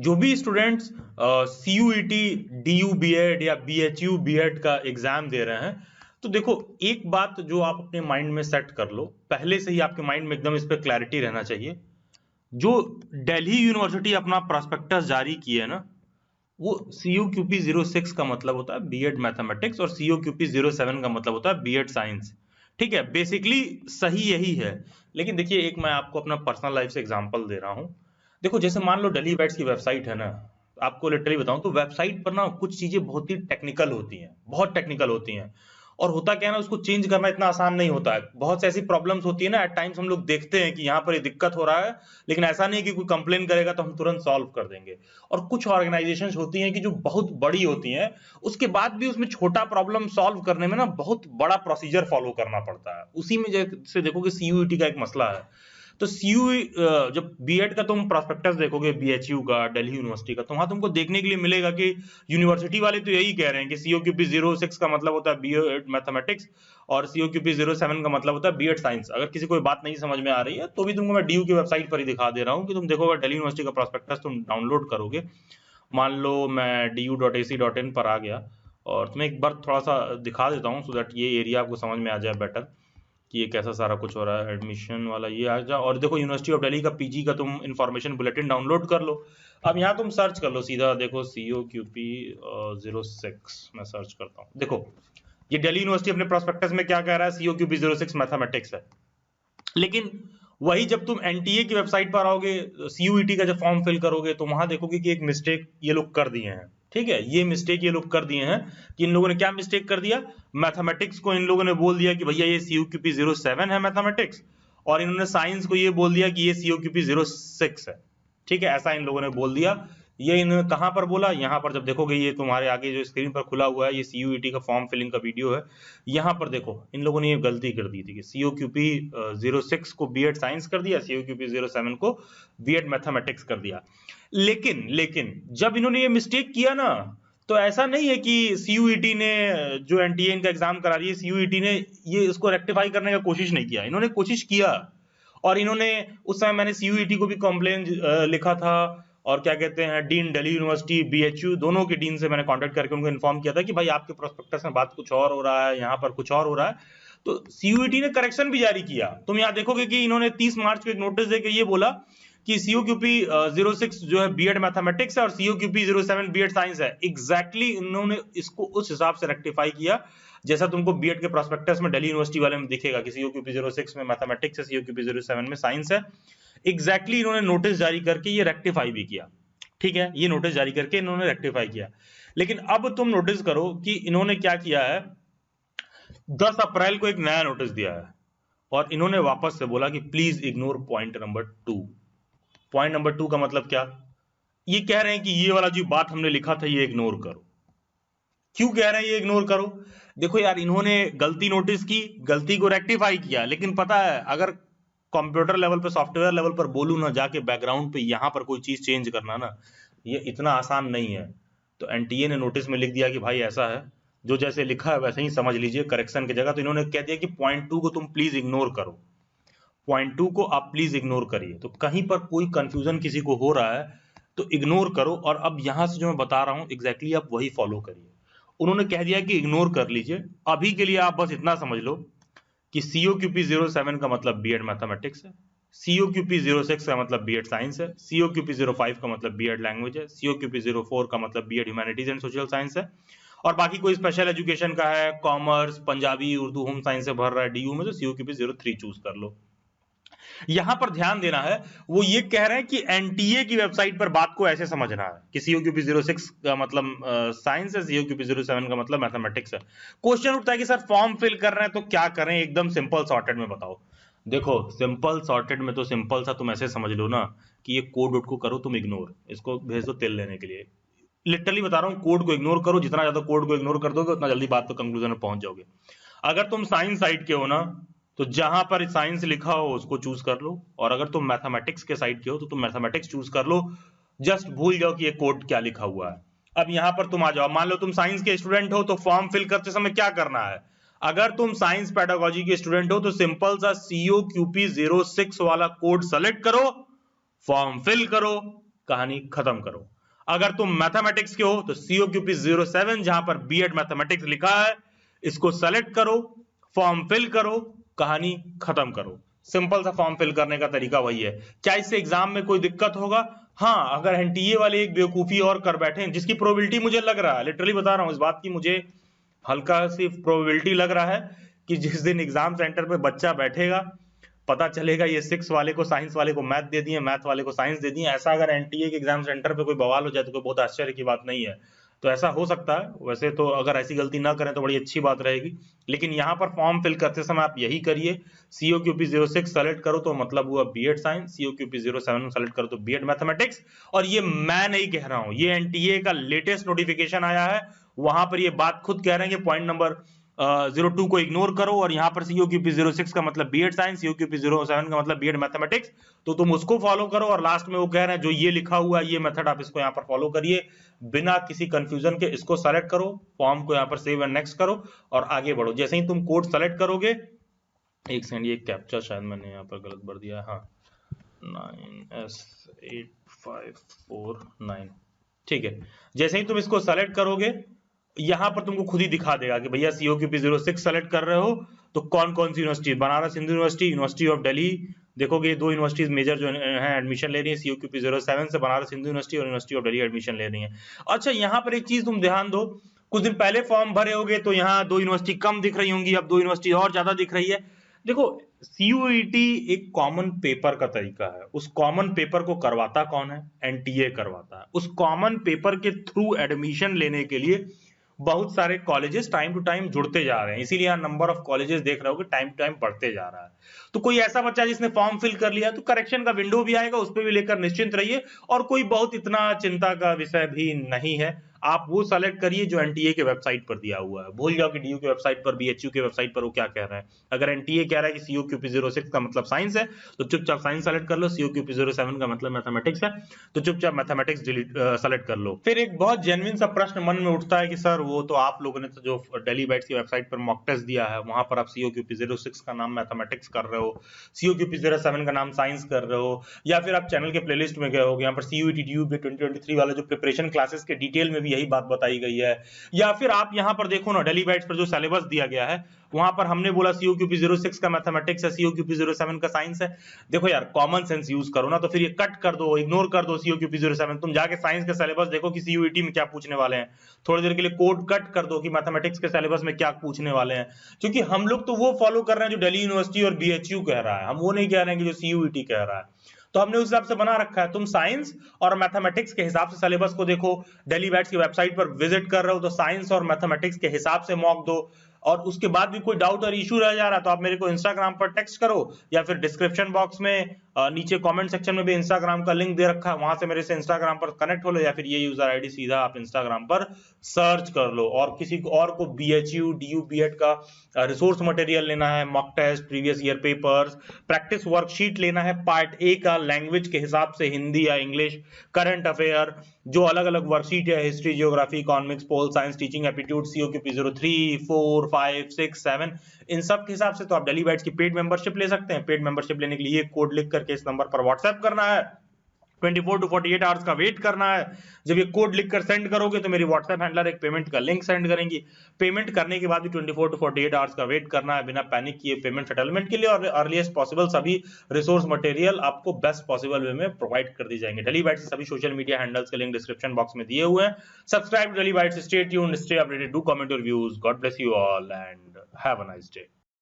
जो भी students CUET DU BEd या BHU BEd का एग्जाम दे रहे हैं, तो देखो एक बात जो आप अपने माइंड में सेट कर लो, पहले से ही आपके माइंड में एकदम इस पे क्लैरिटी रहना चाहिए। जो दिल्ली यूनिवर्सिटी अपना प्रोस्पेक्टस जारी की है ना, वो CUQP 06 का मतलब होता है बीएड मैथमेटिक्स और CUQP 07 का मतलब होता है बीएड साइंस। ठीक है, बेसिकली सही यही है। लेकिन देखिए, एक मैं आपको अपना पर्सनल लाइफ से एग्जांपल दे रहा हूं। देखो, जैसे मान लो दिल्ली बैट्स की वेबसाइट है ना, आपको लिटरली बताऊं तो वेबसाइट पर ना कुछ चीजें बहुत ही टेक्निकल होती हैं, बहुत टेक्निकल होती हैं। और होता क्या है ना, उसको चेंज करना इतना आसान नहीं होता है। बहुत सी ऐसी प्रॉब्लम्स होती है ना, एट टाइम्स हम लोग देखते हैं कि यहाँ पर ये दिक्कत हो रहा है, लेकिन ऐसा नहीं है कि कोई कंप्लेन करेगा तो हम तुरंत सॉल्व कर देंगे। और कुछ ऑर्गेनाइजेशंस होती हैं कि जो बहुत बड़ी होती हैं, उसके बाद भी उसमें छोटा प्रॉब्लम सॉल्व करने में ना बहुत बड़ा प्रोसीजर फॉलो करना पड़ता है। उसी में जैसे देखो कि CUET का एक मसला है, तो जब बीएड का तुम प्रोस्पेक्टस देखोगे BHU का, दिल्ली यूनिवर्सिटी का, तो वहां तुमको देखने के लिए मिलेगा कि यूनिवर्सिटी वाले तो यही कह रहे हैं कि CUQP 06 का मतलब होता है बीएड मैथमेटिक्स और CUQP 07 का मतलब होता है बीएड साइंस। अगर किसी को बात नहीं समझ में आ रही है तो भी तुमको मैं DU की वेबसाइट पर ही दिखा दे रहा हूँ कि तुम देखो, अगर दिल्ली यूनिवर्सिटी का प्रोस्पेक्टस तुम डाउनलोड करोगे, मान लो मैं du.ac.in पर आ गया और तुम्हें एक बार थोड़ा सा दिखा देता हूँ, सो दैट ये एरिया आपको समझ में आ जाए बेटर कि ये कैसा सारा कुछ हो रहा है। एडमिशन वाला ये आ जा, और देखो यूनिवर्सिटी ऑफ दिल्ली का PG का तुम इंफॉर्मेशन बुलेटिन डाउनलोड कर लो। अब यहाँ तुम सर्च कर लो सीधा, देखो CUQP 06 मैं सर्च करता हूँ। देखो ये दिल्ली यूनिवर्सिटी अपने प्रोस्पेक्टस में क्या कह रहा है, CUQP 06 मैथमेटिक्स है। लेकिन वही जब तुम NTA की वेबसाइट पर आओगे, CUET का जब फॉर्म फिल करोगे, तो वहां देखोगे कि एक मिस्टेक ये लोग कर दिए हैं। ठीक है, ये मिस्टेक ये लोग कर दिए हैं कि इन लोगों ने क्या मिस्टेक कर दिया, मैथमेटिक्स को इन लोगों ने बोल दिया कि भैया ये CUQP 07 है मैथमेटिक्स, और इन्होंने साइंस को ये बोल दिया कि ये CUQP 06 है। ठीक है, ऐसा इन लोगों ने बोल दिया। ये इन्होंने कहां पर बोला, यहां पर जब देखोगे, ये तुम्हारे आगे जो स्क्रीन पर खुला हुआ है, ये CUET का फॉर्म फिलिंग का वीडियो है। यहां पर देखो इन लोगों ने ये गलती कर दी थी कि CUQP 06 को बीएड साइंस कर दिया, CUQP 07 को बीएड मैथमेटिक्स कर दिया। लेकिन जब इन्होंने ये मिस्टेक किया ना, तो ऐसा नहीं है कि CUET ने, जो NTA इनका एग्जाम करा रही है, CUET ने ये इसको रेक्टिफाई करने का कोशिश नहीं किया। इन्होंने कोशिश किया, और इन्होंने उस समय मैंने CUET को भी कंप्लेन लिखा था, और क्या कहते हैं, डीन दिल्ली यूनिवर्सिटी BHU दोनों के डीन से मैंने कांटेक्ट करके उनको इन्फॉर्म किया था कि भाई आपके प्रोस्पेक्टस में बात कुछ और हो रहा है, यहाँ पर कुछ और हो रहा है। तो CUET ने करेक्शन भी जारी किया। तुम यहाँ देखोगे कि इन्होंने 30 मार्च को एक नोटिस देकर ये बोला कि CUQP 06 जो है बीएड मैथमेटिक्स है और CUQP 07 बीएड साइंस है। एग्जैक्टली इन्होंने इसको उस हिसाब से रेक्टिफाई किया जैसा तुमको बीएड के प्रोस्पेक्टस में दिल्ली यूनिवर्सिटी वाले में दिखेगा कि CUQP 06 में मैथमेटिक्स है, CUQP 07 में साइंस है। एग्जैक्टली इन्होंने नोटिस जारी करके ये रेक्टिफाई भी किया। ठीक है, ये नोटिस जारी करके इन्होंने रेक्टिफाई किया। लेकिन अब तुम नोटिस करो कि इन्होंने क्या किया है, 10 अप्रैल को एक नया नोटिस दिया है, और इन्होंने वापस से बोला कि please ignore point number 2। Point number 2 का मतलब क्या, ये कह रहे हैं कि ये वाला जो बात हमने लिखा था ये इग्नोर करो। क्यों कह रहे हैं ये इग्नोर करो? देखो यार, इन्होंने गलती नोटिस की, गलती को रेक्टिफाई किया, लेकिन पता है अगर कंप्यूटर लेवल पे, सॉफ्टवेयर लेवल पर बोलूं ना, जाके बैकग्राउंड पे यहां पर कोई चीज चेंज करना ना, ये इतना आसान नहीं है। तो NTA ने नोटिस में लिख दिया कि भाई ऐसा है, जो जैसे लिखा है वैसे ही समझ लीजिए करेक्शन की जगह। तो इन्होंने कह दिया कि पॉइंट 2 को तुम प्लीज इग्नोर करो, पॉइंट 2 को आप प्लीज इग्नोर करिए। तो कहीं पर कोई कंफ्यूजन किसी को हो रहा है तो इग्नोर करो, और अब यहां से जो मैं बता रहा हूं एग्जैक्टली आप वही फॉलो करिए। उन्होंने कह दिया कि इग्नोर कर लीजिए। अभी के लिए आप बस इतना समझ लो कि CUQP 07 का मतलब बीएड मैथमेटिक्स है, CUQP 06 का मतलब बीएड साइंस है, CUQP 05 का मतलब बीएड लैंग्वेज है, CUQP 04 का मतलब BEd humanities and social science है, और बाकी कोई स्पेशल एजुकेशन का है, commerce, Punjabi, Urdu, home science से भर रहा है DU में, तो CUQP 03 चूज कर लो। यहां पर ध्यान देना है, वो ये कह रहे हैं कि NTA की वेबसाइट पर बात को ऐसे समझना है कि CUQP 06 का मतलब साइंस है, CUQP 07 का मतलब मैथमेटिक्स है। क्वेश्चन उठता है कि सर फॉर्म फिल कर रहे हैं तो क्या करें, एकदम सिंपल सॉर्टेड में बताओ। देखो सिंपल सॉर्टेड में तो सिंपल सा तुम ऐसे समझ लो ना कि ये कोड को करो तुम इग्नोर, इसको भेज दो तेल लेने के लिए। लिटरली बता रहा हूं, कोड को इग्नोर करो। जितना ज्यादा कोड को इग्नोर कर दोगे उतना जल्दी बात पे कंक्लूजन में पहुंच जाओगे। अगर तुम साइंस साइड के हो ना, तो जहां पर साइंस लिखा हो उसको चूज कर लो, और अगर तुम मैथमेटिक्स के साइड के हो तो तुम मैथमेटिक्स चूज कर लो। जस्ट भूल जाओ कि ये कोड क्या लिखा हुआ है। अब यहां पर तुम आ जाओ, मान लो तुम साइंस के स्टूडेंट हो, तो फॉर्म फिल करते समय क्या करना है। अगर तुम साइंस पेडागोजी के स्टूडेंट हो तो सिंपल सा CUQP 06 वाला कोड सेलेक्ट करो, फॉर्म फिल करो, कहानी खत्म करो। अगर तुम मैथमेटिक्स के हो तो COQP 07 जहां पर B.Ed मैथमेटिक्स लिखा है, इसको सेलेक्ट करो, फॉर्म फिल करो, कहानी खत्म करो। सिंपल सा फॉर्म फिल करने का तरीका वही है। क्या इससे एग्जाम में कोई दिक्कत होगा? हाँ, अगर NTA वाले एक बेवकूफी और कर बैठे हैं, जिसकी प्रोबेबिलिटी मुझे लग रहा है, लिटरली बता रहा हूं, इस बात की मुझे हल्का सी प्रोबेबिलिटी लग रहा है कि जिस दिन एग्जाम सेंटर पे बच्चा बैठेगा, पता चलेगा ये 6 वाले को साइंस वाले को मैथ दे दिए, मैथ वाले को साइंस दे दिए। ऐसा अगर NTA के एग्जाम सेंटर पे कोई बवाल हो जाए तो कोई बहुत आश्चर्य की बात नहीं है। तो ऐसा हो सकता है। वैसे तो अगर ऐसी गलती ना करें तो बड़ी अच्छी बात रहेगी, लेकिन यहाँ पर फॉर्म फिल करते समय आप यही करिए। COQP 06 सेलेक्ट करो तो मतलब हुआ B.Ed साइंस, COQP 07 सेलेक्ट करो तो B.Ed मैथमेटिक्स। और ये मैं नहीं कह रहा हूं, ये NTA का लेटेस्ट नोटिफिकेशन आया है, वहां पर ये बात खुद कह रहे हैं कि पॉइंट नंबर 02 को इग्नोर करो, और यहाँ पर COQP 06 का मतलब B.Ed साइंस, COQP 07 का मतलब B.Ed मैथमेटिक्स, तो तुम उसको फॉलो करो। और लास्ट में वो कह रहे हैं जो ये लिखा हुआ है ये मेथड आप इसको यहाँ पर फॉलो करिए बिना किसी कंफ्यूजन के। इसको सेलेक्ट करो, फॉर्म को यहाँ पर सेव एंड नेक्स्ट करो और आगे बढ़ो। जैसे ही तुम कोड सेलेक्ट करोगे, एक सेकंड, ये कैप्चा शायद मैंने यहाँ पर गलत भर दिया है, हाँ 9S8549, ठीक है। जैसे ही तुम इसको सेलेक्ट करोगे, यहां पर तुमको खुद ही दिखा देगा कि भैया COQP 06 सेलेक्ट कर रहे हो तो कौन कौन सी university, Banaras Hindu university, university of Delhi. देखोगे ये दो यूनिवर्सिटीज मेजर जो हैं एडमिशन ले रही है COQP 07 से, बनारस हिंदू यूनिवर्सिटी और यूनिवर्सिटी ऑफ दिल्ली एडमिशन ले रही है। अच्छा, यहाँ पर एक चीज तुम ध्यान दो, कुछ दिन पहले फॉर्म भरे होगे तो यहाँ 2 यूनिवर्सिटी कम दिख रही होंगी, अब 2 यूनिवर्सिटी और ज्यादा दिख रही है। देखो, CUET एक कॉमन पेपर का तरीका है, उस कॉमन पेपर को करवाता कौन है? NTA करवाता है। उस कॉमन पेपर के थ्रू एडमिशन लेने के लिए बहुत सारे कॉलेजेस टाइम टू टाइम जुड़ते जा रहे हैं, इसीलिए यहाँ नंबर ऑफ कॉलेजेस देख रहे हो कि टाइम टू टाइम बढ़ते जा रहा है। तो कोई ऐसा बच्चा जिसने फॉर्म फिल कर लिया तो करेक्शन का विंडो भी आएगा, उस पर भी लेकर निश्चिंत रहिए, और कोई बहुत इतना चिंता का विषय भी नहीं है। आप वो सेलेक्ट करिए जो NTA के वेबसाइट पर दिया हुआ है, भूल जाओ कि DU के वेबसाइट पर, BHU के वेबसाइट पर वो क्या कह रहा है। अगर NTA कह रहा है कि COQP 06 का मतलब साइंस है तो चुपचाप साइंस सेलेक्ट कर लो, COQP 07 का मतलब मैथमेटिक्स है तो चुपचाप मैथमेटिक्स सेलेक्ट कर लो। फिर एक बहुत जेन्युइन सा प्रश्न मन में उठता है कि सर वो तो आप लोगों ने तो जो दिल्ली बाइट्स की वेबसाइट पर मॉक टेस्ट दिया है, वहां पर आप COQP 06 का नाम मैथमेटिक्स कर रहे हो, COQP 07 का नाम साइंस कर रहे हो, या फिर आप चैनल के प्लेलिस्ट में गए हो, यहाँ पर CUET DU 2023 वाला जो प्रिपरेशन क्लासेस के डिटेल में भी यही बात बताई गई है। या फिर आप यहाँ पर देखो ना, दिल्ली बाइट्स पर जो सिलेबस दिया गया है वहां पर हमने बोला COQP 06 का मैथमेटिक्स है, COQP 07 का साइंस है। देखो यार, कॉमन सेंस यूज करो ना, तो फिर ये कट कर दो, इग्नोर कर दो COQP 07, तुम जाके साइंस का सिलेबस देखो कि CUET में क्या पूछने वाले हैं, थोड़ी देर के लिए कोड कट कर दो कि मैथमेटिक्स के सिलेबस में क्या पूछने वाले हैं। क्योंकि हम लोग तो वो फॉलो कर रहे हैं जो दिल्ली यूनिवर्सिटी और BHU कह रहा है, हम वो नहीं कह रहे हैं कि जो CUET कह रहा है, तो हमने उस हिसाब से बना रखा है। तुम साइंस और मैथमेटिक्स के हिसाब से सिलेबस को देखो, दिल्ली बैट्स की वेबसाइट पर विजिट कर रहे हो तो साइंस और मैथमेटिक्स के हिसाब से मॉक दो, और उसके बाद भी कोई डाउट और इशू रह जा रहा है तो आप मेरे को इंस्टाग्राम पर टेक्स्ट करो, या फिर डिस्क्रिप्शन बॉक्स में नीचे कमेंट सेक्शन में भी इंस्टाग्राम का लिंक दे रखा है, वहां से मेरे से इंस्टाग्राम पर कनेक्ट हो लो, या फिर ये यूजर आईडी सीधा आप इंस्टाग्राम पर सर्च कर लो। और किसी और को BHU DU B.Ed का रिसोर्स मटेरियल लेना है, mock test, previous year papers, practice worksheet लेना है पार्ट A का लैंग्वेज के हिसाब से, हिंदी या इंग्लिश, करंट अफेयर, जो अलग अलग वर्कशीट है, history, geography, economics, pol science, teaching aptitude, COQP 03, 4, 5, 6, 7, इन सब के हिसाब से तो आप दिल्ली बाइट्स की पेड मेंबरशिप ले सकते हैं। पेड मेंबरशिप लेने के लिए कोड लिख करके इस नंबर पर व्हाट्सएप करना है, 24 to 48 आवर्स का वेट करना है। जब ये कोड लिखकर सेंड करोगे तो मेरी व्हाट्सएप हैंडलर एक पेमेंट का लिंक सेंड करेंगी, पेमेंट करने के बाद भी 24 to 48 आवर्स का वेट करना है बिना पैनिक किए पेमेंट सेटलमेंट के लिए, और अर्लीस्ट पॉसिबल सभी रिसोर्स मटेरियल आपको बेस्ट पॉसिबल वे में प्रोवाइड कर दी जाएंगे। दिल्ली बाइट्स सभी सोशल मीडिया हैंडल्स के लिंक डिस्क्रिप्शन बॉक्स में दिए हुए हैं। Subscribe to Delhi Bytes, stay tuned, stay updated, do comment your views. God bless you all and have a nice day.